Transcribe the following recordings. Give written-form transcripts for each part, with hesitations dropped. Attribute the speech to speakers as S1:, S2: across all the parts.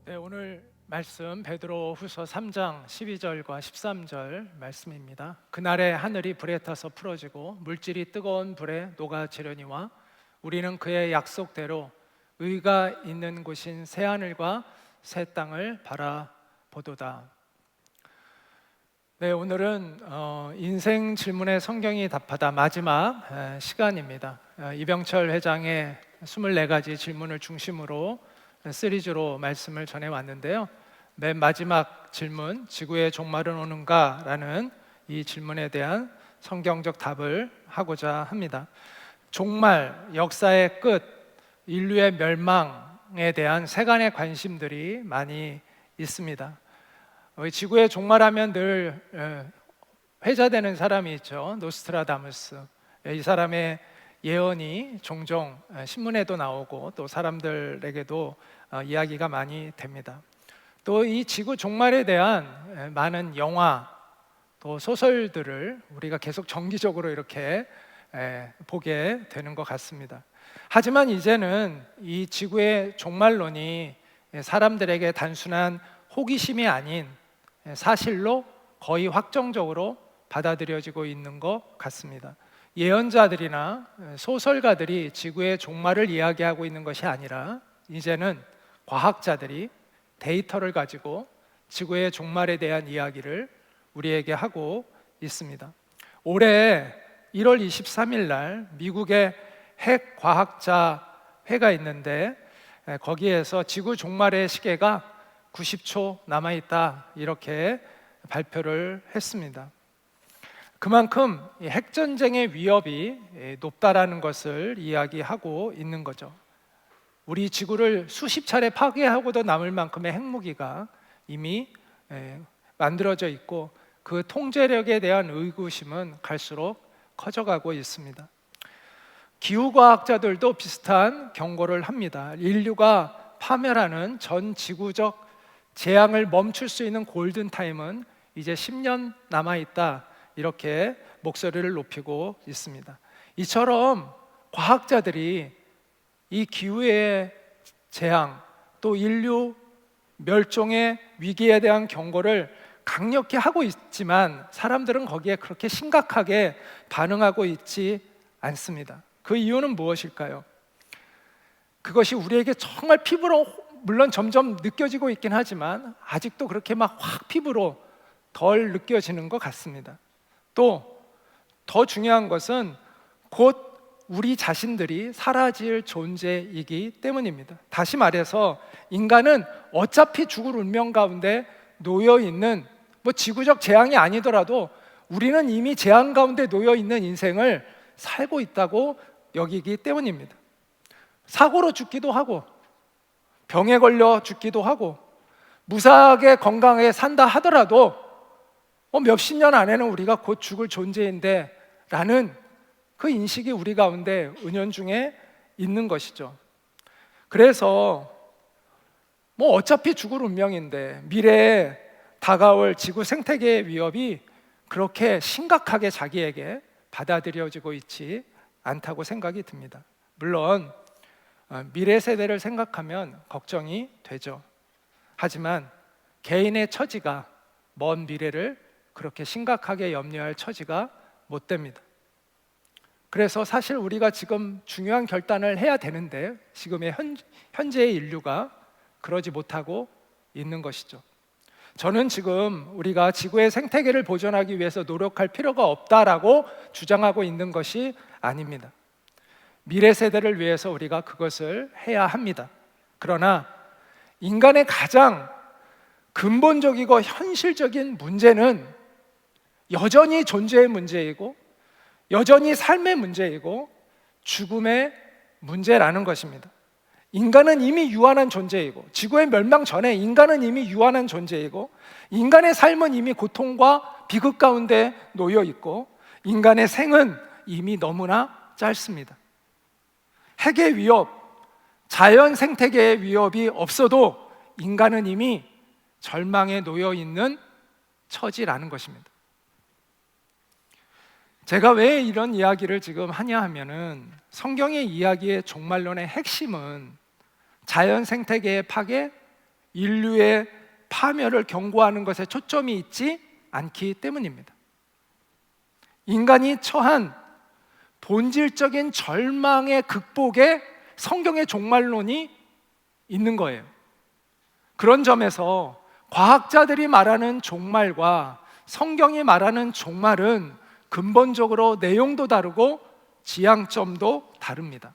S1: 네, 오늘 말씀 베드로후서 3장 12절과 13절 말씀입니다. 그날에 하늘이 불에 타서 풀어지고 물질이 뜨거운 불에 녹아지려니와 우리는 그의 약속대로 의가 있는 곳인 새 하늘과 새 땅을 바라보도다. 네, 오늘은 인생 질문에 성경이 답하다 마지막 시간입니다. 이병철 회장의 24가지 질문을 중심으로 시리즈로 말씀을 전해왔는데요. 맨 마지막 질문, 지구의 종말은 오는가? 라는 이 질문에 대한 성경적 답을 하고자 합니다. 종말, 역사의 끝, 인류의 멸망에 대한 세간의 관심들이 많이 있습니다. 지구의 종말하면 늘 회자되는 사람이 있죠. 노스트라다무스. 이 사람의 예언이 종종 신문에도 나오고 또 사람들에게도 이야기가 많이 됩니다. 또 이 지구 종말에 대한 많은 영화 또 소설들을 우리가 계속 정기적으로 이렇게 보게 되는 것 같습니다. 하지만 이제는 이 지구의 종말론이 사람들에게 단순한 호기심이 아닌 사실로 거의 확정적으로 받아들여지고 있는 것 같습니다. 예언자들이나 소설가들이 지구의 종말을 이야기하고 있는 것이 아니라 이제는 과학자들이 데이터를 가지고 지구의 종말에 대한 이야기를 우리에게 하고 있습니다. 올해 1월 23일 날 미국의 핵과학자 회가 있는데 거기에서 지구 종말의 시계가 90초 남아있다 이렇게 발표를 했습니다. 그만큼 핵전쟁의 위협이 높다라는 것을 이야기하고 있는 거죠. 우리 지구를 수십 차례 파괴하고도 남을 만큼의 핵무기가 이미 만들어져 있고 그 통제력에 대한 의구심은 갈수록 커져가고 있습니다. 기후과학자들도 비슷한 경고를 합니다. 인류가 파멸하는 전 지구적 재앙을 멈출 수 있는 골든타임은 이제 10년 남아있다 이렇게 목소리를 높이고 있습니다. 이처럼 과학자들이 이 기후의 재앙 또 인류 멸종의 위기에 대한 경고를 강력히 하고 있지만 사람들은 거기에 그렇게 심각하게 반응하고 있지 않습니다. 그 이유는 무엇일까요? 그것이 우리에게 정말 피부로 물론 점점 느껴지고 있긴 하지만 아직도 그렇게 막 확 피부로 덜 느껴지는 것 같습니다. 또 더 중요한 것은 곧 우리 자신들이 사라질 존재이기 때문입니다. 다시 말해서 인간은 어차피 죽을 운명 가운데 놓여 있는 지구적 재앙이 아니더라도 우리는 이미 재앙 가운데 놓여 있는 인생을 살고 있다고 여기기 때문입니다. 사고로 죽기도 하고 병에 걸려 죽기도 하고 무사하게 건강하게 산다 하더라도 몇십 년 안에는 우리가 곧 죽을 존재인데 라는 그 인식이 우리 가운데 은연중에 있는 것이죠. 그래서 어차피 죽을 운명인데 미래에 다가올 지구 생태계의 위협이 그렇게 심각하게 자기에게 받아들여지고 있지 않다고 생각이 듭니다. 물론 미래 세대를 생각하면 걱정이 되죠. 하지만 개인의 처지가 먼 미래를 그렇게 심각하게 염려할 처지가 못 됩니다. 그래서 사실 우리가 지금 중요한 결단을 해야 되는데 지금의 현재의 인류가 그러지 못하고 있는 것이죠. 저는 지금 우리가 지구의 생태계를 보존하기 위해서 노력할 필요가 없다라고 주장하고 있는 것이 아닙니다. 미래 세대를 위해서 우리가 그것을 해야 합니다. 그러나 인간의 가장 근본적이고 현실적인 문제는 여전히 존재의 문제이고 여전히 삶의 문제이고 죽음의 문제라는 것입니다. 인간은 이미 유한한 존재이고 지구의 멸망 전에 인간은 이미 유한한 존재이고 인간의 삶은 이미 고통과 비극 가운데 놓여 있고 인간의 생은 이미 너무나 짧습니다. 핵의 위협, 자연 생태계의 위협이 없어도 인간은 이미 절망에 놓여 있는 처지라는 것입니다. 제가 왜 이런 이야기를 지금 하냐 하면은 성경의 이야기의 종말론의 핵심은 자연 생태계의 파괴, 인류의 파멸을 경고하는 것에 초점이 있지 않기 때문입니다. 인간이 처한 본질적인 절망의 극복에 성경의 종말론이 있는 거예요. 그런 점에서 과학자들이 말하는 종말과 성경이 말하는 종말은 근본적으로 내용도 다르고 지향점도 다릅니다.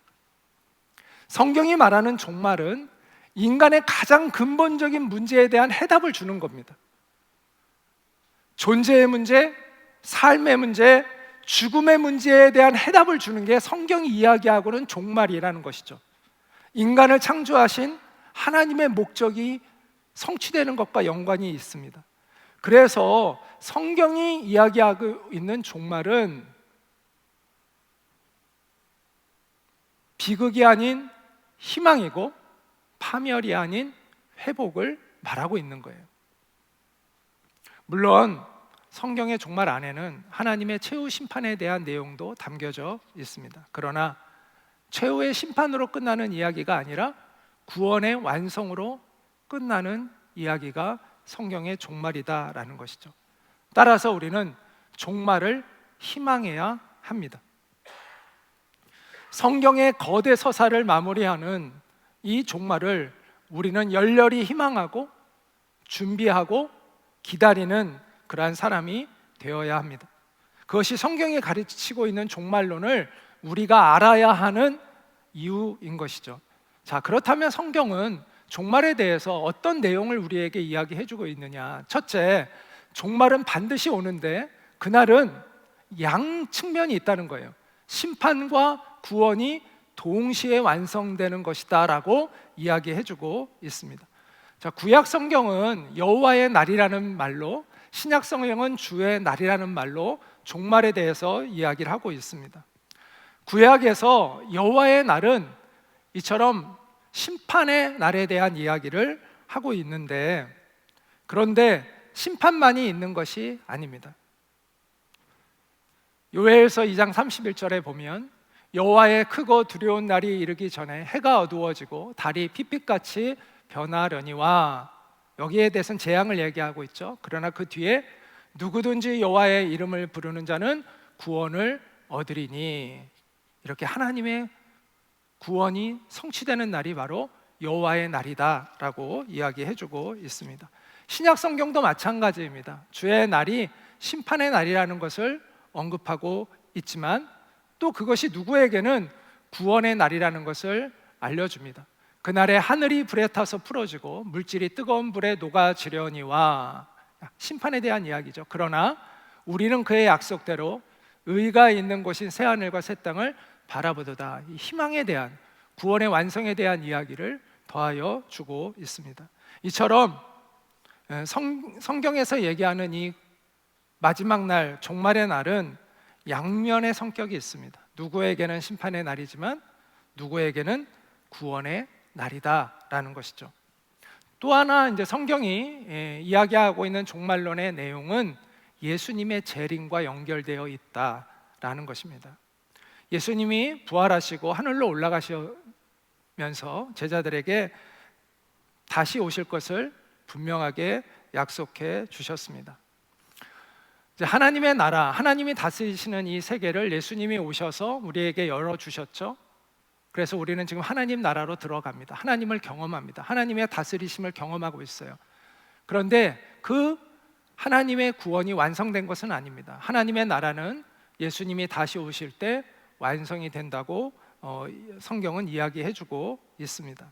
S1: 성경이 말하는 종말은 인간의 가장 근본적인 문제에 대한 해답을 주는 겁니다. 존재의 문제, 삶의 문제, 죽음의 문제에 대한 해답을 주는 게 성경이 이야기하고는 종말이라는 것이죠. 인간을 창조하신 하나님의 목적이 성취되는 것과 연관이 있습니다. 그래서 성경이 이야기하고 있는 종말은 비극이 아닌 희망이고 파멸이 아닌 회복을 말하고 있는 거예요. 물론 성경의 종말 안에는 하나님의 최후 심판에 대한 내용도 담겨져 있습니다. 그러나 최후의 심판으로 끝나는 이야기가 아니라 구원의 완성으로 끝나는 이야기가 성경의 종말이다라는 것이죠. 따라서 우리는 종말을 희망해야 합니다. 성경의 거대 서사를 마무리하는 이 종말을 우리는 열렬히 희망하고 준비하고 기다리는 그러한 사람이 되어야 합니다. 그것이 성경이 가르치고 있는 종말론을 우리가 알아야 하는 이유인 것이죠. 자, 그렇다면 성경은 종말에 대해서 어떤 내용을 우리에게 이야기해주고 있느냐? 첫째, 종말은 반드시 오는데 그날은 양 측면이 있다는 거예요. 심판과 구원이 동시에 완성되는 것이다 라고 이야기해주고 있습니다. 자, 구약 성경은 여호와의 날이라는 말로, 신약 성경은 주의 날이라는 말로 종말에 대해서 이야기를 하고 있습니다. 구약에서 여호와의 날은 이처럼 심판의 날에 대한 이야기를 하고 있는데, 그런데 심판만이 있는 것이 아닙니다. 요엘서 2장 31절에 보면 여호와의 크고 두려운 날이 이르기 전에 해가 어두워지고 달이 핏빛같이 변하려니와, 여기에 대해서는 재앙을 얘기하고 있죠. 그러나 그 뒤에 누구든지 여호와의 이름을 부르는 자는 구원을 얻으리니, 이렇게 하나님의 구원이 성취되는 날이 바로 여호와의 날이다라고 이야기해주고 있습니다. 신약 성경도 마찬가지입니다. 주의 날이 심판의 날이라는 것을 언급하고 있지만 또 그것이 누구에게는 구원의 날이라는 것을 알려줍니다. 그날에 하늘이 불에 타서 풀어지고 물질이 뜨거운 불에 녹아지려니와, 심판에 대한 이야기죠. 그러나 우리는 그의 약속대로 의가 있는 곳인 새하늘과 새 땅을 바라보도다. 이 희망에 대한, 구원의 완성에 대한 이야기를 더하여 주고 있습니다. 이처럼 성경에서 얘기하는 이 마지막 날, 종말의 날은 양면의 성격이 있습니다. 누구에게는 심판의 날이지만 누구에게는 구원의 날이다라는 것이죠. 또 하나 이제 성경이 이야기하고 있는 종말론의 내용은 예수님의 재림과 연결되어 있다라는 것입니다. 예수님이 부활하시고 하늘로 올라가시면서 제자들에게 다시 오실 것을 분명하게 약속해 주셨습니다. 이제 하나님의 나라, 하나님이 다스리시는 이 세계를 예수님이 오셔서 우리에게 열어주셨죠. 그래서 우리는 지금 하나님 나라로 들어갑니다. 하나님을 경험합니다. 하나님의 다스리심을 경험하고 있어요. 그런데 그 하나님의 구원이 완성된 것은 아닙니다. 하나님의 나라는 예수님이 다시 오실 때 완성이 된다고 성경은 이야기해주고 있습니다.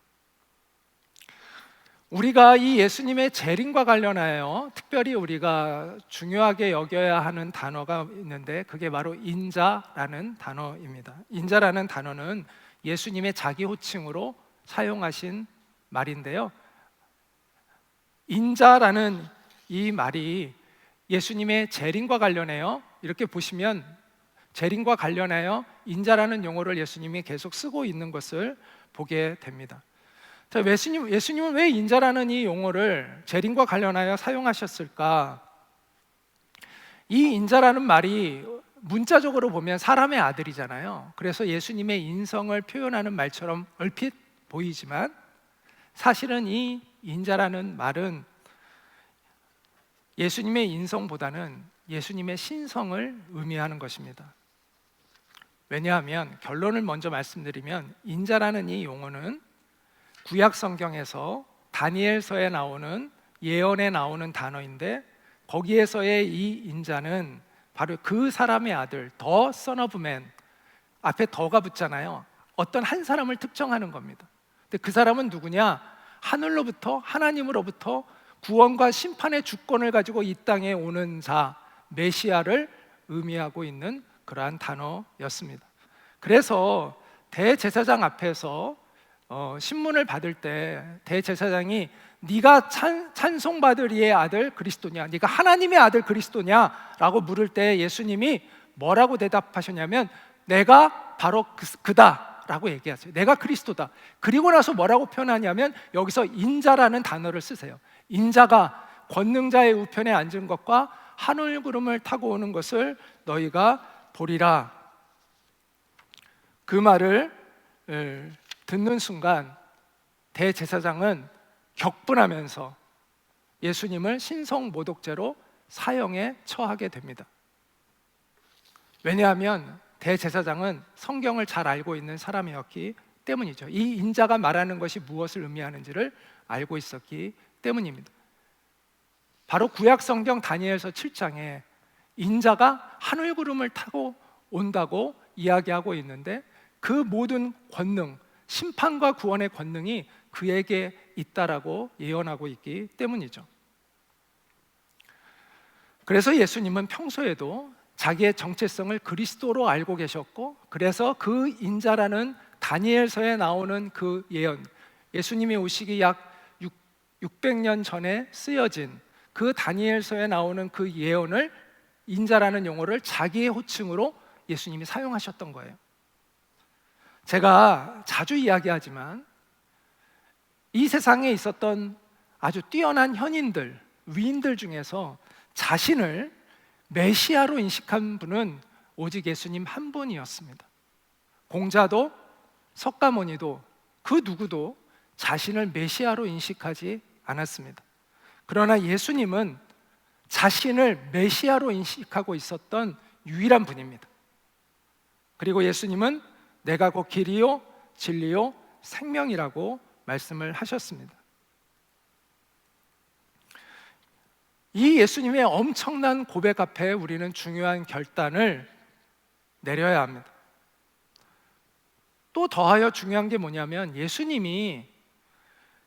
S1: 우리가 이 예수님의 재림과 관련하여 특별히 우리가 중요하게 여겨야 하는 단어가 있는데 그게 바로 인자라는 단어입니다. 인자라는 단어는 예수님의 자기 호칭으로 사용하신 말인데요, 인자라는 이 말이 예수님의 재림과 관련해요, 이렇게 보시면 재림과 관련하여 인자라는 용어를 예수님이 계속 쓰고 있는 것을 보게 됩니다. 자, 예수님은 왜 인자라는 이 용어를 재림과 관련하여 사용하셨을까? 이 인자라는 말이 문자적으로 보면 사람의 아들이잖아요. 그래서 예수님의 인성을 표현하는 말처럼 얼핏 보이지만 사실은 이 인자라는 말은 예수님의 인성보다는 예수님의 신성을 의미하는 것입니다. 왜냐하면 결론을 먼저 말씀드리면 인자라는 이 용어는 구약 성경에서 다니엘서에 나오는 예언에 나오는 단어인데, 거기에서의 이 인자는 바로 그 사람의 아들, the son of man, 앞에 더가 붙잖아요. 어떤 한 사람을 특정하는 겁니다. 근데 그 사람은 누구냐? 하늘로부터, 하나님으로부터 구원과 심판의 주권을 가지고 이 땅에 오는 자, 메시아를 의미하고 있는 그러한 단어였습니다. 그래서 대제사장 앞에서 신문을 받을 때 대제사장이 네가 찬송받을 이의 아들 그리스도냐, 네가 하나님의 아들 그리스도냐 라고 물을 때 예수님이 뭐라고 대답하셨냐면 내가 바로 그다 라고 얘기하세요. 내가 그리스도다. 그리고 나서 뭐라고 표현하냐면 여기서 인자라는 단어를 쓰세요. 인자가 권능자의 우편에 앉은 것과 하늘 구름을 타고 오는 것을 너희가 보리라. 그 말을 듣는 순간 대제사장은 격분하면서 예수님을 신성모독죄로 사형에 처하게 됩니다. 왜냐하면 대제사장은 성경을 잘 알고 있는 사람이었기 때문이죠. 이 인자가 말하는 것이 무엇을 의미하는지를 알고 있었기 때문입니다. 바로 구약 성경 다니엘서 7장에 인자가 하늘 구름을 타고 온다고 이야기하고 있는데 그 모든 권능, 심판과 구원의 권능이 그에게 있다라고 예언하고 있기 때문이죠. 그래서 예수님은 평소에도 자기의 정체성을 그리스도로 알고 계셨고, 그래서 그 인자라는 다니엘서에 나오는 그 예언, 예수님이 오시기 약 600년 전에 쓰여진 그 다니엘서에 나오는 그 예언을, 인자라는 용어를 자기의 호칭으로 예수님이 사용하셨던 거예요. 제가 자주 이야기하지만 이 세상에 있었던 아주 뛰어난 현인들, 위인들 중에서 자신을 메시아로 인식한 분은 오직 예수님 한 분이었습니다. 공자도 석가모니도 그 누구도 자신을 메시아로 인식하지 않았습니다. 그러나 예수님은 자신을 메시아로 인식하고 있었던 유일한 분입니다. 그리고 예수님은 내가 곧 길이요 진리요 생명이라고 말씀을 하셨습니다. 이 예수님의 엄청난 고백 앞에 우리는 중요한 결단을 내려야 합니다. 또 더하여 중요한 게 뭐냐면 예수님이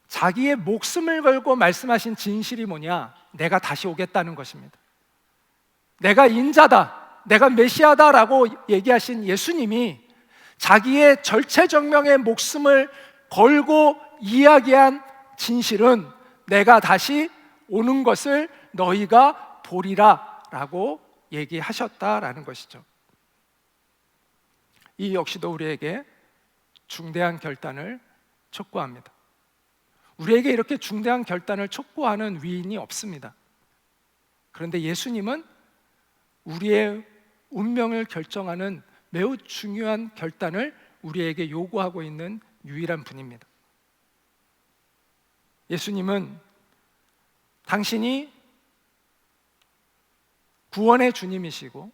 S1: 자기의 목숨을 걸고 말씀하신 진실이 뭐냐? 내가 다시 오겠다는 것입니다. 내가 인자다, 내가 메시아다라고 얘기하신 예수님이 자기의 절체절명의 목숨을 걸고 이야기한 진실은 내가 다시 오는 것을 너희가 보리라 라고 얘기하셨다라는 것이죠. 이 역시도 우리에게 중대한 결단을 촉구합니다. 우리에게 이렇게 중대한 결단을 촉구하는 위인이 없습니다. 그런데 예수님은 우리의 운명을 결정하는 매우 중요한 결단을 우리에게 요구하고 있는 유일한 분입니다. 예수님은 당신이 구원의 주님이시고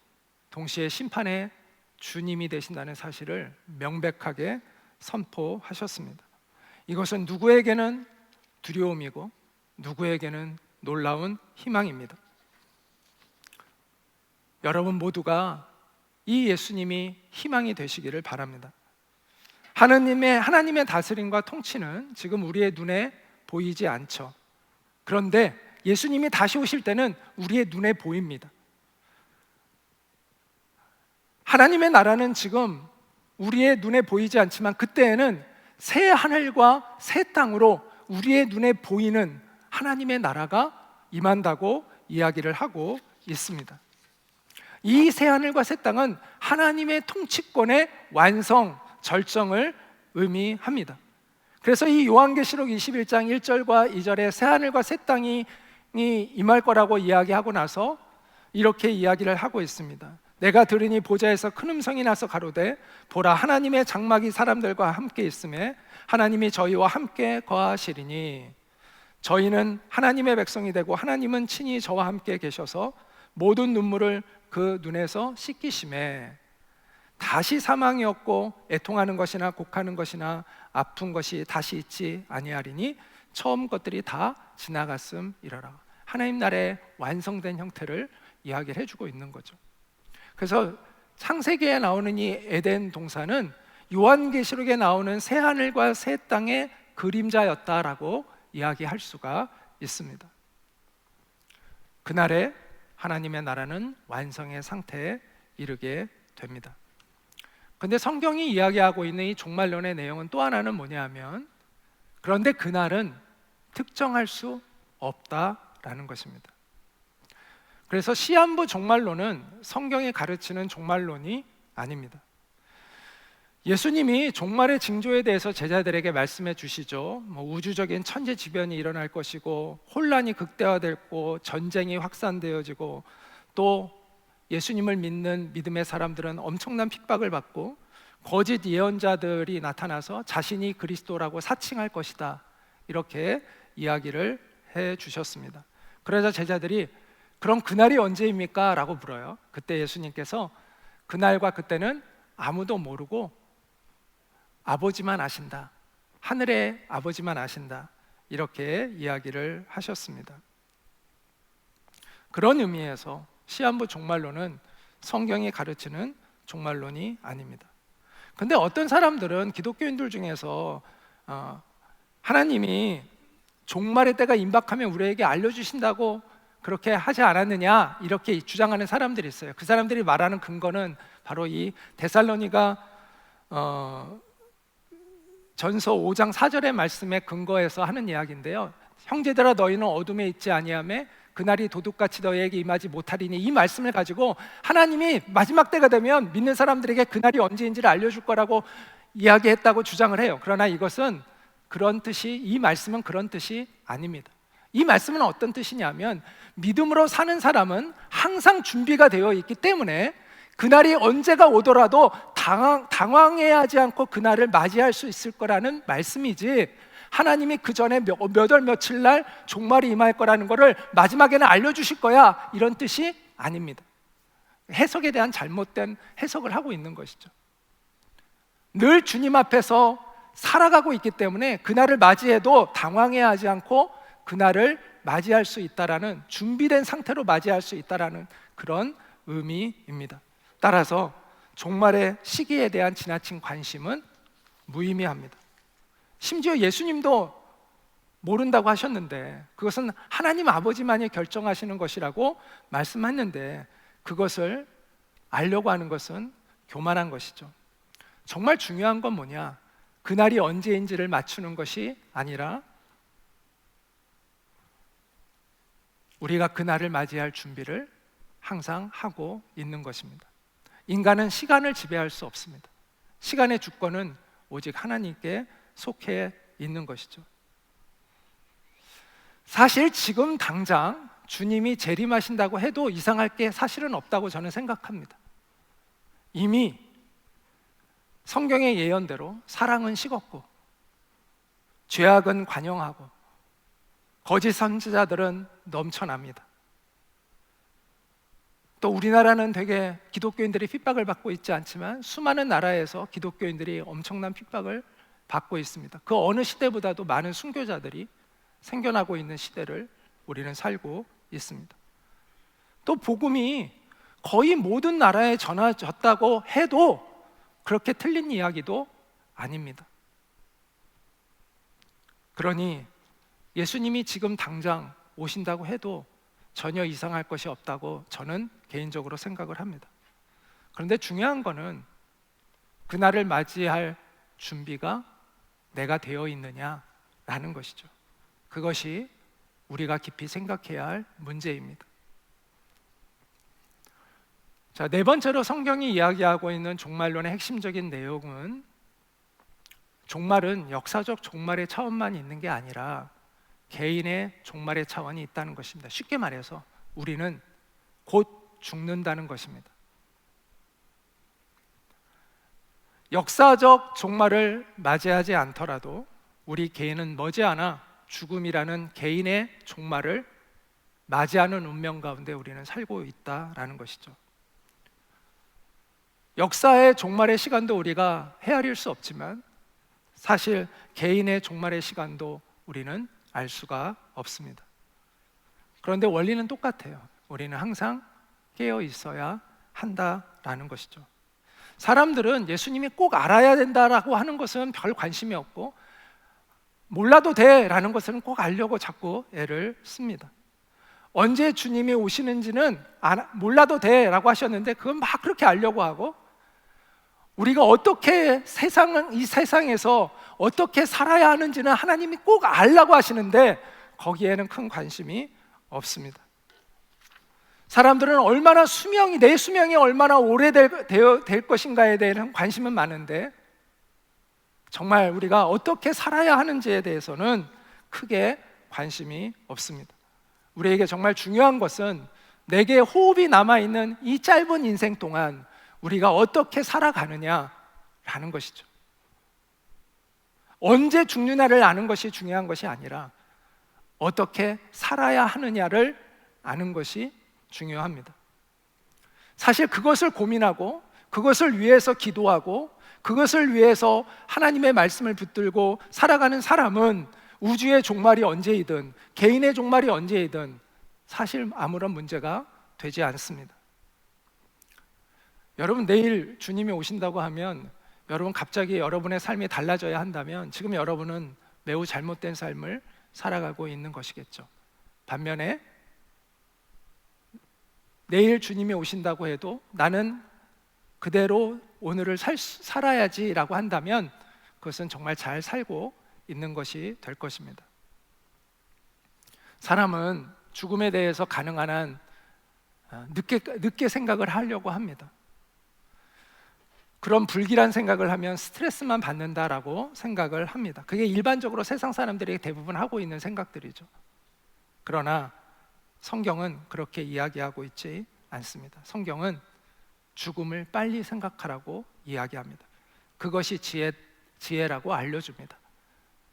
S1: 동시에 심판의 주님이 되신다는 사실을 명백하게 선포하셨습니다. 이것은 누구에게는 두려움이고 누구에게는 놀라운 희망입니다. 여러분 모두가 이 예수님이 희망이 되시기를 바랍니다. 하나님의 다스림과 통치는 지금 우리의 눈에 보이지 않죠. 그런데 예수님이 다시 오실 때는 우리의 눈에 보입니다. 하나님의 나라는 지금 우리의 눈에 보이지 않지만 그때에는 새 하늘과 새 땅으로 우리의 눈에 보이는 하나님의 나라가 임한다고 이야기를 하고 있습니다. 이 새 하늘과 새 땅은 하나님의 통치권의 완성, 절정을 의미합니다. 그래서 이 요한계시록 21장 1절과 2절에 새 하늘과 새 땅이 임할 거라고 이야기하고 나서 이렇게 이야기를 하고 있습니다. 내가 들으니 보좌에서 큰 음성이 나서 가로되 보라 하나님의 장막이 사람들과 함께 있음에 하나님이 저희와 함께 거하시리니 저희는 하나님의 백성이 되고 하나님은 친히 저와 함께 계셔서 모든 눈물을 그 눈에서 씻기심에 다시 사망이 없고 애통하는 것이나 곡하는 것이나 아픈 것이 다시 있지 아니하리니 처음 것들이 다 지나갔음이러라. 하나님 나라의 완성된 형태를 이야기를 해주고 있는 거죠. 그래서 창세기에 나오는 이 에덴 동산은 요한계시록에 나오는 새 하늘과 새 땅의 그림자였다라고 이야기할 수가 있습니다. 그날에 하나님의 나라는 완성의 상태에 이르게 됩니다. 근데 성경이 이야기하고 있는 이 종말론의 내용은 또 하나는 뭐냐면, 그런데 그날은 특정할 수 없다라는 것입니다. 그래서 시한부 종말론은 성경이 가르치는 종말론이 아닙니다. 예수님이 종말의 징조에 대해서 제자들에게 말씀해 주시죠. 우주적인 천재지변이 일어날 것이고 혼란이 극대화되고 전쟁이 확산되어지고 또 예수님을 믿는 믿음의 사람들은 엄청난 핍박을 받고 거짓 예언자들이 나타나서 자신이 그리스도라고 사칭할 것이다, 이렇게 이야기를 해 주셨습니다. 그러자 제자들이 그럼 그날이 언제입니까? 라고 물어요. 그때 예수님께서 그날과 그때는 아무도 모르고 아버지만 아신다, 하늘의 아버지만 아신다, 이렇게 이야기를 하셨습니다. 그런 의미에서 시한부 종말론은 성경이 가르치는 종말론이 아닙니다. 근데 어떤 사람들은 기독교인들 중에서 하나님이 종말의 때가 임박하면 우리에게 알려주신다고 그렇게 하지 않았느냐, 이렇게 주장하는 사람들이 있어요. 그 사람들이 말하는 근거는 바로 이 데살로니가 전서 5장 4절의 말씀에 근거해서 하는 이야기인데요. 형제들아 너희는 어둠에 있지 아니하매 그날이 도둑같이 너희에게 임하지 못하리니, 이 말씀을 가지고 하나님이 마지막 때가 되면 믿는 사람들에게 그날이 언제인지를 알려줄 거라고 이야기했다고 주장을 해요. 그러나 이것은 그런 뜻이, 이 말씀은 그런 뜻이 아닙니다. 이 말씀은 어떤 뜻이냐면, 믿음으로 사는 사람은 항상 준비가 되어 있기 때문에 그날이 언제가 오더라도 당황해야 하지 않고 그날을 맞이할 수 있을 거라는 말씀이지, 하나님이 그 전에 몇 월 며칠 날 종말이 임할 거라는 것을 마지막에는 알려주실 거야, 이런 뜻이 아닙니다. 해석에 대한 잘못된 해석을 하고 있는 것이죠. 늘 주님 앞에서 살아가고 있기 때문에 그날을 맞이해도 당황해야 하지 않고 그날을 맞이할 수 있다라는, 준비된 상태로 맞이할 수 있다라는 그런 의미입니다. 따라서 종말의 시기에 대한 지나친 관심은 무의미합니다. 심지어 예수님도 모른다고 하셨는데, 그것은 하나님 아버지만이 결정하시는 것이라고 말씀했는데, 그것을 알려고 하는 것은 교만한 것이죠. 정말 중요한 건 뭐냐? 그날이 언제인지를 맞추는 것이 아니라 우리가 그날을 맞이할 준비를 항상 하고 있는 것입니다. 인간은 시간을 지배할 수 없습니다. 시간의 주권은 오직 하나님께 속해 있는 것이죠. 사실 지금 당장 주님이 재림하신다고 해도 이상할 게 사실은 없다고 저는 생각합니다. 이미 성경의 예언대로 사랑은 식었고 죄악은 관영하고 거짓 선지자들은 넘쳐납니다. 또 우리나라는 되게 기독교인들이 핍박을 받고 있지 않지만 수많은 나라에서 기독교인들이 엄청난 핍박을 받고 있습니다. 그 어느 시대보다도 많은 순교자들이 생겨나고 있는 시대를 우리는 살고 있습니다. 또 복음이 거의 모든 나라에 전해졌다고 해도 그렇게 틀린 이야기도 아닙니다. 그러니 예수님이 지금 당장 오신다고 해도 전혀 이상할 것이 없다고 저는 개인적으로 생각을 합니다. 그런데 중요한 거는 그날을 맞이할 준비가 내가 되어 있느냐라는 것이죠. 그것이 우리가 깊이 생각해야 할 문제입니다. 자, 네 번째로 성경이 이야기하고 있는 종말론의 핵심적인 내용은, 종말은 역사적 종말의 차원만 있는 게 아니라 개인의 종말의 차원이 있다는 것입니다. 쉽게 말해서 우리는 곧 죽는다는 것입니다. 역사적 종말을 맞이하지 않더라도 우리 개인은 머지않아 죽음이라는 개인의 종말을 맞이하는 운명 가운데 우리는 살고 있다라는 것이죠. 역사의 종말의 시간도 우리가 헤아릴 수 없지만 사실 개인의 종말의 시간도 우리는 알 수가 없습니다. 그런데 원리는 똑같아요. 우리는 항상 깨어 있어야 한다라는 것이죠. 사람들은 예수님이 꼭 알아야 된다라고 하는 것은 별 관심이 없고 몰라도 돼라는 것은 꼭 알려고 자꾸 애를 씁니다. 언제 주님이 오시는지는 몰라도 돼라고 하셨는데 그건 막 그렇게 알려고 하고 우리가 어떻게 이 세상에서 어떻게 살아야 하는지는 하나님이 꼭 알라고 하시는데 거기에는 큰 관심이 없습니다. 사람들은 내 수명이 얼마나 오래될 것인가에 대한 관심은 많은데 정말 우리가 어떻게 살아야 하는지에 대해서는 크게 관심이 없습니다. 우리에게 정말 중요한 것은 내게 호흡이 남아있는 이 짧은 인생 동안 우리가 어떻게 살아가느냐라는 것이죠. 언제 죽느냐를 아는 것이 중요한 것이 아니라 어떻게 살아야 하느냐를 아는 것이 중요합니다. 사실 그것을 고민하고 그것을 위해서 기도하고 그것을 위해서 하나님의 말씀을 붙들고 살아가는 사람은 우주의 종말이 언제이든 개인의 종말이 언제이든 사실 아무런 문제가 되지 않습니다. 여러분 내일 주님이 오신다고 하면 여러분 갑자기 여러분의 삶이 달라져야 한다면 지금 여러분은 매우 잘못된 삶을 살아가고 있는 것이겠죠. 반면에 내일 주님이 오신다고 해도 나는 그대로 오늘을 살아야지라고 한다면 그것은 정말 잘 살고 있는 것이 될 것입니다. 사람은 죽음에 대해서 가능한 한 늦게 생각을 하려고 합니다. 그런 불길한 생각을 하면 스트레스만 받는다라고 생각을 합니다. 그게 일반적으로 세상 사람들이 대부분 하고 있는 생각들이죠. 그러나 성경은 그렇게 이야기하고 있지 않습니다. 성경은 죽음을 빨리 생각하라고 이야기합니다. 그것이 지혜라고 알려줍니다.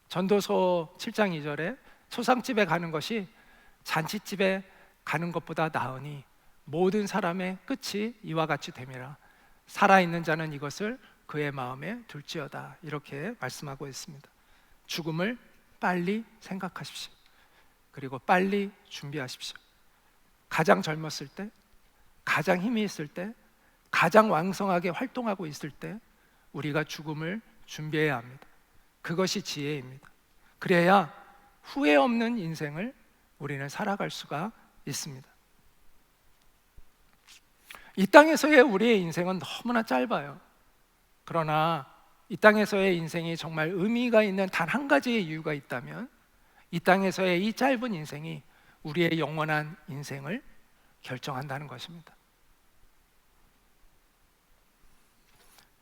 S1: 전도서 7장 2절에 소상집에 가는 것이 잔치집에 가는 것보다 나으니 모든 사람의 끝이 이와 같이 됨이라. 살아있는 자는 이것을 그의 마음에 둘지어다. 이렇게 말씀하고 있습니다. 죽음을 빨리 생각하십시오. 그리고 빨리 준비하십시오. 가장 젊었을 때, 가장 힘이 있을 때, 가장 왕성하게 활동하고 있을 때 우리가 죽음을 준비해야 합니다. 그것이 지혜입니다. 그래야 후회 없는 인생을 우리는 살아갈 수가 있습니다. 이 땅에서의 우리의 인생은 너무나 짧아요. 그러나 이 땅에서의 인생이 정말 의미가 있는 단 한 가지의 이유가 있다면 이 땅에서의 이 짧은 인생이 우리의 영원한 인생을 결정한다는 것입니다.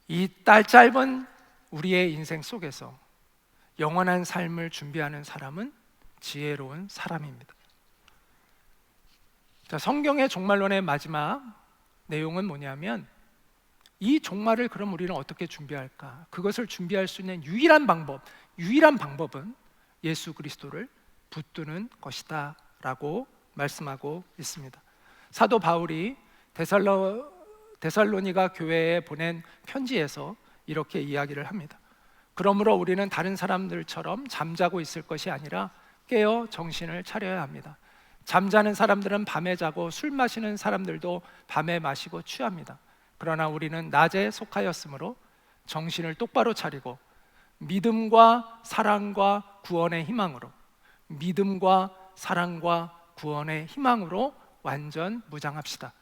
S1: 이 짧은 우리의 인생 속에서 영원한 삶을 준비하는 사람은 지혜로운 사람입니다. 자, 성경의 종말론의 마지막 내용은 뭐냐면 이 종말을 그럼 우리는 어떻게 준비할까? 그것을 준비할 수 있는 유일한 방법은 예수 그리스도를 붙드는 것이다 라고 말씀하고 있습니다. 사도 바울이 데살로니가 교회에 보낸 편지에서 이렇게 이야기를 합니다. 그러므로 우리는 다른 사람들처럼 잠자고 있을 것이 아니라 깨어 정신을 차려야 합니다. 잠자는 사람들은 밤에 자고 술 마시는 사람들도 밤에 마시고 취합니다. 그러나 우리는 낮에 속하였으므로 정신을 똑바로 차리고 믿음과 사랑과 구원의 희망으로 완전 무장합시다.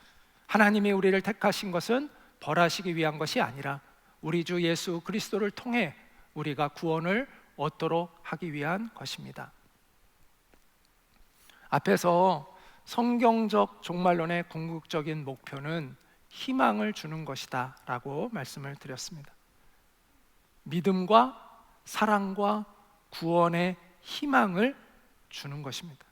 S1: 하나님이 우리를 택하신 것은 벌하시기 위한 것이 아니라 우리 주 예수 그리스도를 통해 우리가 구원을 얻도록 하기 위한 것입니다. 앞에서 성경적 종말론의 궁극적인 목표는 희망을 주는 것이다 라고 말씀을 드렸습니다. 믿음과 사랑과 구원의 희망을 주는 것입니다.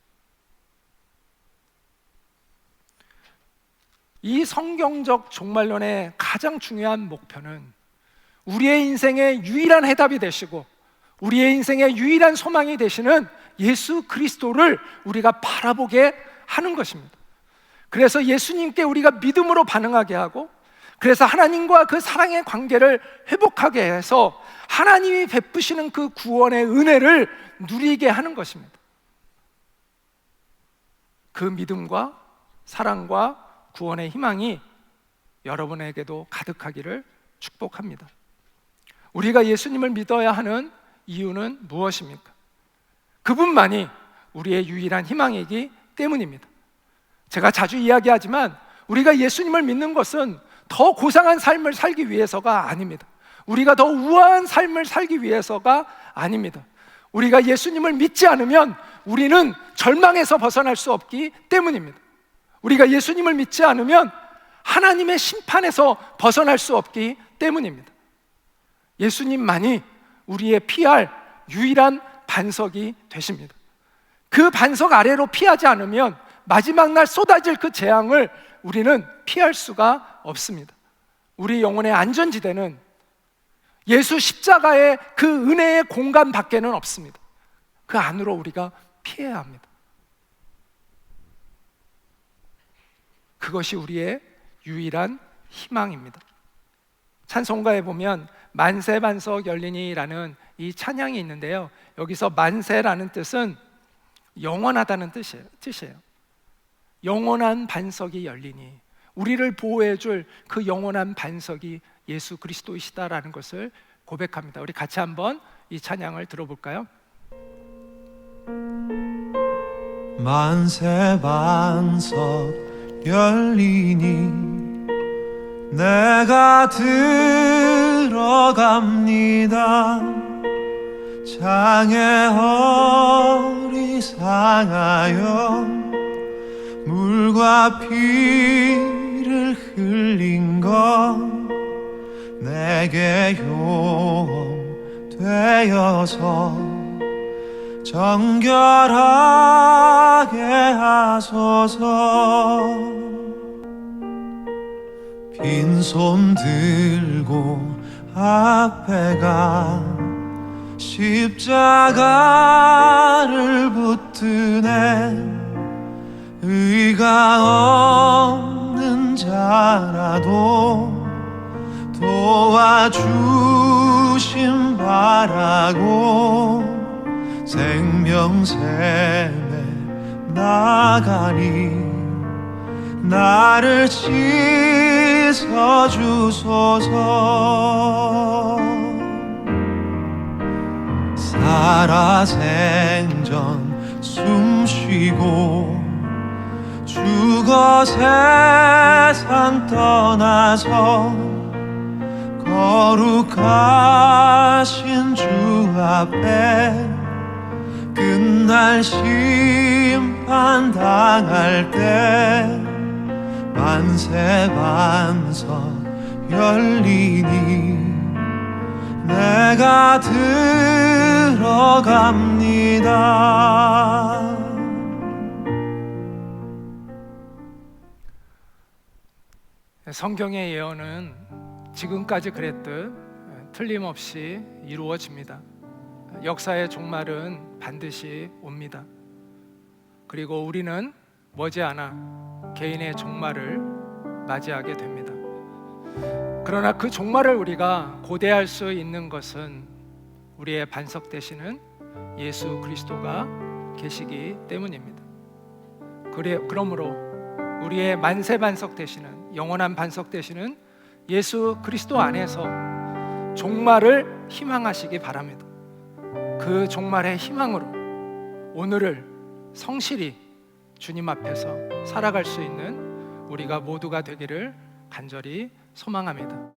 S1: 이 성경적 종말론의 가장 중요한 목표는 우리의 인생의 유일한 해답이 되시고 우리의 인생의 유일한 소망이 되시는 예수 그리스도를 우리가 바라보게 하는 것입니다. 그래서 예수님께 우리가 믿음으로 반응하게 하고, 그래서 하나님과 그 사랑의 관계를 회복하게 해서 하나님이 베푸시는 그 구원의 은혜를 누리게 하는 것입니다. 그 믿음과 사랑과 구원의 희망이 여러분에게도 가득하기를 축복합니다. 우리가 예수님을 믿어야 하는 이유는 무엇입니까? 그분만이 우리의 유일한 희망이기 때문입니다. 제가 자주 이야기하지만 우리가 예수님을 믿는 것은 더 고상한 삶을 살기 위해서가 아닙니다. 우리가 더 우아한 삶을 살기 위해서가 아닙니다. 우리가 예수님을 믿지 않으면 우리는 절망에서 벗어날 수 없기 때문입니다. 우리가 예수님을 믿지 않으면 하나님의 심판에서 벗어날 수 없기 때문입니다. 예수님만이 우리의 피할 유일한 반석이 되십니다. 그 반석 아래로 피하지 않으면 마지막 날 쏟아질 그 재앙을 우리는 피할 수가 없습니다. 우리 영혼의 안전지대는 예수 십자가의 그 은혜의 공간 밖에는 없습니다. 그 안으로 우리가 피해야 합니다. 그것이 우리의 유일한 희망입니다. 찬송가에 보면 만세반석 열리니라는 이 찬양이 있는데요, 여기서 만세라는 뜻은 영원하다는 뜻이에요. 영원한 반석이 열리니, 우리를 보호해 줄 그 영원한 반석이 예수 그리스도이시다라는 것을 고백합니다. 우리 같이 한번 이 찬양을 들어볼까요?
S2: 만세 반석 열리니 내가 들어갑니다. 장애 어리상하여 물과 피를 흘린 것 내게 효험 되어서 정결하게 하소서. 빈손 들고 앞에 가 십자가를 붙드네. 의가 없는 자라도 도와주심 바라고 생명샘에 나가니 나를 씻어주소서. 살아생전 숨쉬고 죽어 세상 떠나서 거룩하신 주 앞에 끝날 심판 당할 때 만세 반석 열리니 내가 들어갑니다.
S1: 성경의 예언은 지금까지 그랬듯 틀림없이 이루어집니다. 역사의 종말은 반드시 옵니다. 그리고 우리는 머지않아 개인의 종말을 맞이하게 됩니다. 그러나 그 종말을 우리가 고대할 수 있는 것은 우리의 반석 되시는 예수 그리스도가 계시기 때문입니다. 그러므로 우리의 만세 반석 되시는, 영원한 반석 되시는 예수 그리스도 안에서 종말을 희망하시기 바랍니다. 그 종말의 희망으로 오늘을 성실히 주님 앞에서 살아갈 수 있는 우리가 모두가 되기를 간절히 소망합니다.